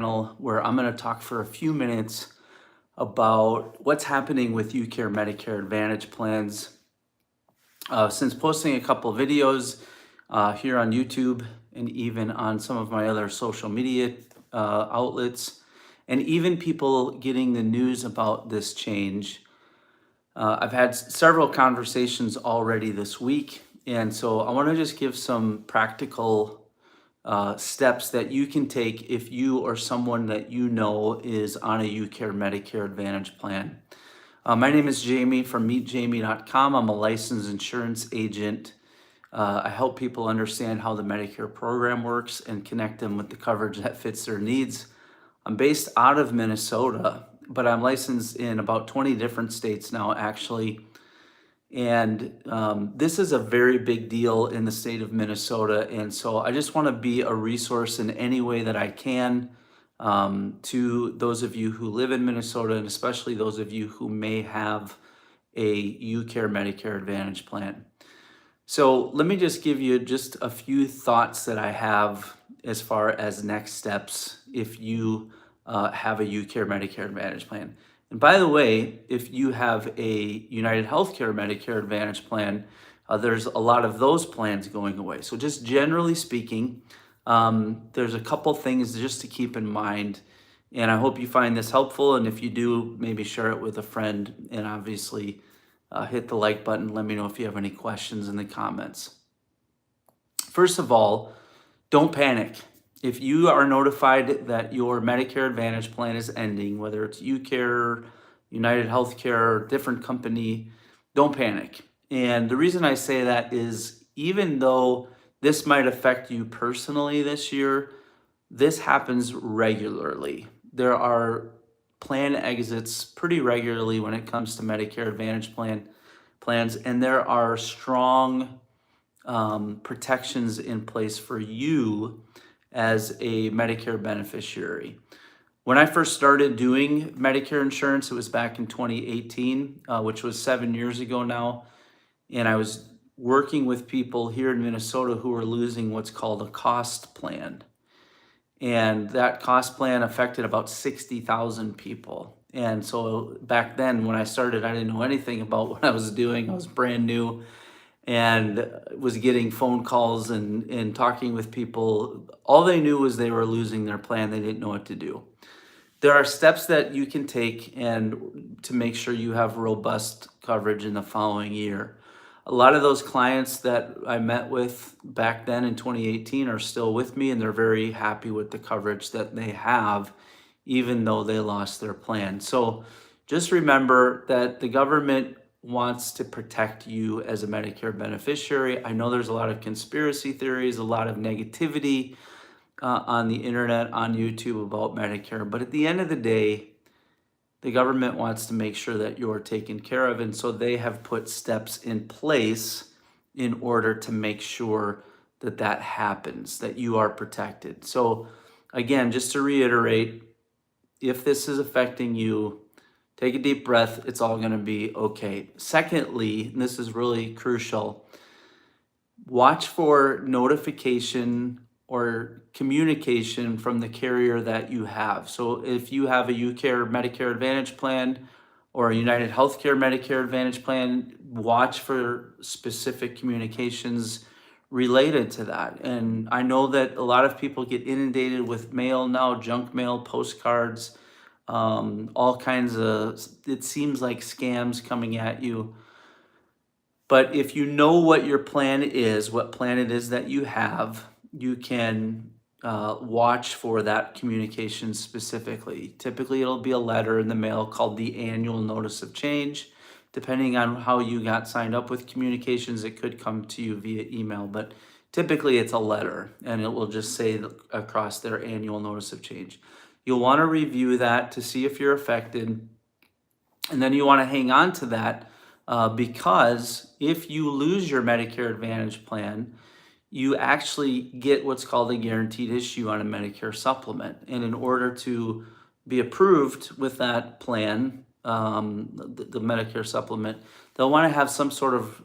where I'm going to talk for a few minutes about what's happening with UCare Medicare Advantage plans. Since posting a couple videos here on YouTube and even on some of my other social media outlets, and even people getting the news about this change, I've had several conversations already this week. And so I want to just give some practical steps that you can take if you or someone that you know is on a UCare Medicare Advantage plan. My name is Jamie from meetjamie.com. I'm a licensed insurance agent. I help people understand how the Medicare program works and connect them with the coverage that fits their needs. I'm based out of Minnesota, but I'm licensed in about 20 different states now, actually. And this is a very big deal in the state of Minnesota. And so I just want to be a resource in any way that I can to those of you who live in Minnesota, and especially those of you who may have a UCare Medicare Advantage plan. So let me just give you just a few thoughts that I have as far as next steps if you have a UCare Medicare Advantage plan. And by the way, if you have a United Healthcare Medicare Advantage plan, there's a lot of those plans going away. So just generally speaking, there's a couple things just to keep in mind. And I hope you find this helpful. And if you do, maybe share it with a friend, and obviously hit the like button. Let me know if you have any questions in the comments. First of all, don't panic. If you are notified that your Medicare Advantage plan is ending, whether it's UCare, United Healthcare, different company, don't panic. And the reason I say that is even though this might affect you personally this year, this happens regularly. There are plan exits pretty regularly when it comes to Medicare Advantage plans, and there are strong protections in place for you as a Medicare beneficiary. When I first started doing Medicare insurance, it was back in 2018, which was 7 years ago now. And I was working with people here in Minnesota who were losing what's called a cost plan. And that cost plan affected about 60,000 people. And so back then when I started, I didn't know anything about what I was doing. I was brand new and was getting phone calls and talking with people. All they knew was they were losing their plan. They didn't know what to do. There are steps that you can take and to make sure you have robust coverage in the following year. A lot of those clients that I met with back then in 2018 are still with me, and they're very happy with the coverage that they have, even though they lost their plan. So just remember that the government wants to protect you as a Medicare beneficiary. I know there's a lot of conspiracy theories, a lot of negativity on the internet, on YouTube about Medicare, but at the end of the day, the government wants to make sure that you're taken care of, and so they have put steps in place in order to make sure that that happens, that you are protected. So again, just to reiterate, if this is affecting you, take a deep breath. It's all going to be okay. Secondly, and this is really crucial, watch for notification or communication from the carrier that you have. So if you have a UCare Medicare Advantage plan or a United Healthcare Medicare Advantage plan, watch for specific communications related to that. And I know that a lot of people get inundated with mail now, junk mail, postcards, all kinds of, it seems like scams coming at you. But if you know what your plan is, what plan it is that you have, you can watch for that communication specifically. Typically, it'll be a letter in the mail called the annual notice of change. Depending on how you got signed up with communications, it could come to you via email, but typically it's a letter, and it will just say across their annual notice of change. You'll want to review that to see if you're affected, and then you want to hang on to that because if you lose your Medicare Advantage plan, you actually get what's called a guaranteed issue on a Medicare supplement. And in order to be approved with that plan, the Medicare supplement, they'll want to have some sort of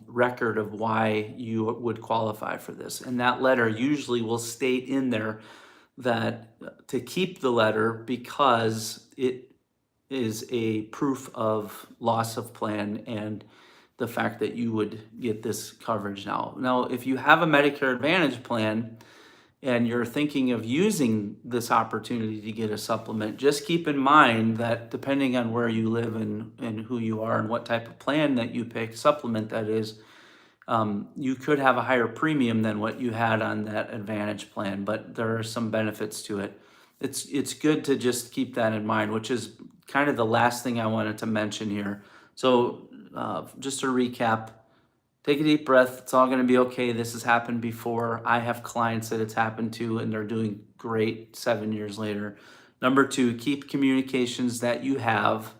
record of why you would qualify for this. And that letter usually will state in there that to keep the letter because it is a proof of loss of plan and the fact that you would get this coverage now. Now, if you have a Medicare Advantage plan and you're thinking of using this opportunity to get a supplement, just keep in mind that depending on where you live and who you are and what type of plan that you pick, supplement that is, you could have a higher premium than what you had on that Advantage plan, but there are some benefits to it. It's good to just keep that in mind, which is kind of the last thing I wanted to mention here. So just to recap, take a deep breath. It's all going to be okay. This has happened before. I have clients that it's happened to, and they're doing great 7 years later. Number two, keep communications that you have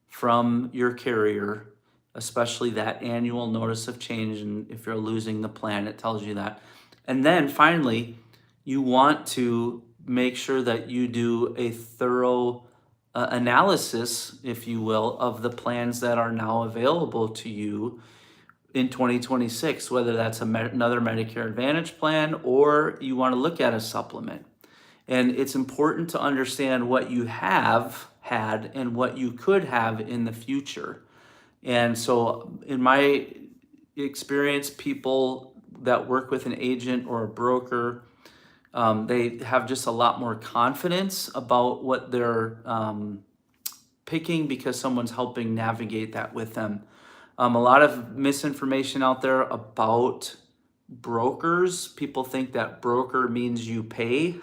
from your carrier, especially that annual notice of change. And if you're losing the plan, it tells you that. And then finally, you want to make sure that you do a thorough analysis, if you will, of the plans that are now available to you in 2026, whether that's another Medicare Advantage plan or you want to look at a supplement. And it's important to understand what you have had and what you could have in the future. And so in my experience, people that work with an agent or a broker, they have just a lot more confidence about what they're picking because someone's helping navigate that with them. A lot of misinformation out there about brokers. People think that broker means you pay,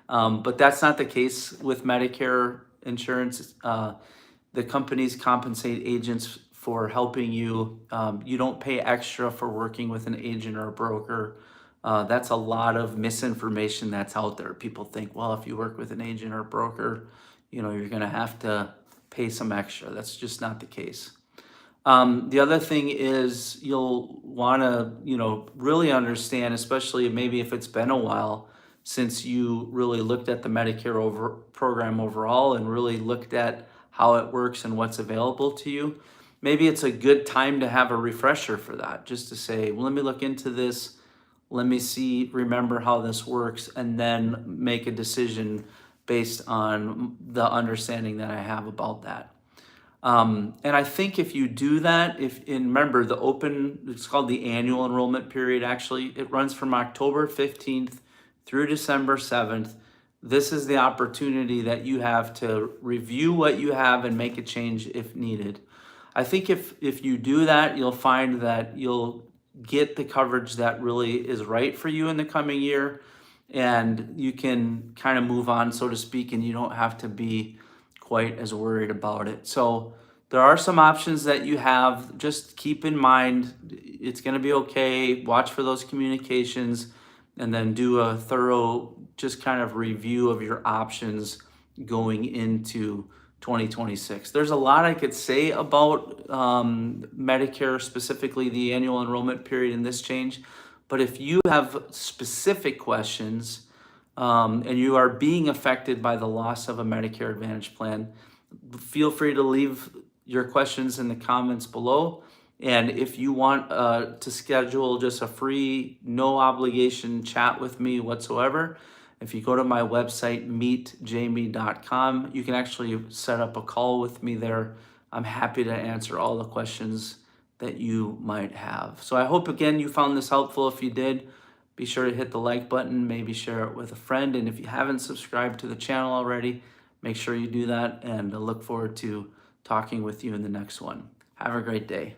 but that's not the case with Medicare insurance. The companies compensate agents for helping you. You don't pay extra for working with an agent or a broker. That's a lot of misinformation that's out there. People think, well, if you work with an agent or a broker, you're going to have to pay some extra. That's just not the case. The other thing is you'll want to, really understand, especially maybe if it's been a while since you really looked at the Medicare program overall and really looked at how it works and what's available to you. Maybe it's a good time to have a refresher for that, just to say, well, let me look into this. Let me remember how this works, and then make a decision based on the understanding that I have about that. And I think if you do that, remember it's called the annual enrollment period, actually. It runs from October 15th through December 7th. This is the opportunity that you have to review what you have and make a change if needed. I think if you do that, you'll find that you'll get the coverage that really is right for you in the coming year, and you can kind of move on, so to speak, and you don't have to be quite as worried about it. So there are some options that you have. Just keep in mind, it's going to be okay. Watch for those communications, and then do a thorough just kind of review of your options going into 2026. There's a lot I could say about Medicare, specifically the annual enrollment period and this change. But if you have specific questions and you are being affected by the loss of a Medicare Advantage plan, feel free to leave your questions in the comments below. And if you want to schedule just a free, no obligation chat with me whatsoever, if you go to my website, meetjamie.com, you can actually set up a call with me there. I'm happy to answer all the questions that you might have. So I hope, again, you found this helpful. If you did, be sure to hit the like button, maybe share it with a friend. And if you haven't subscribed to the channel already, make sure you do that. And I look forward to talking with you in the next one. Have a great day.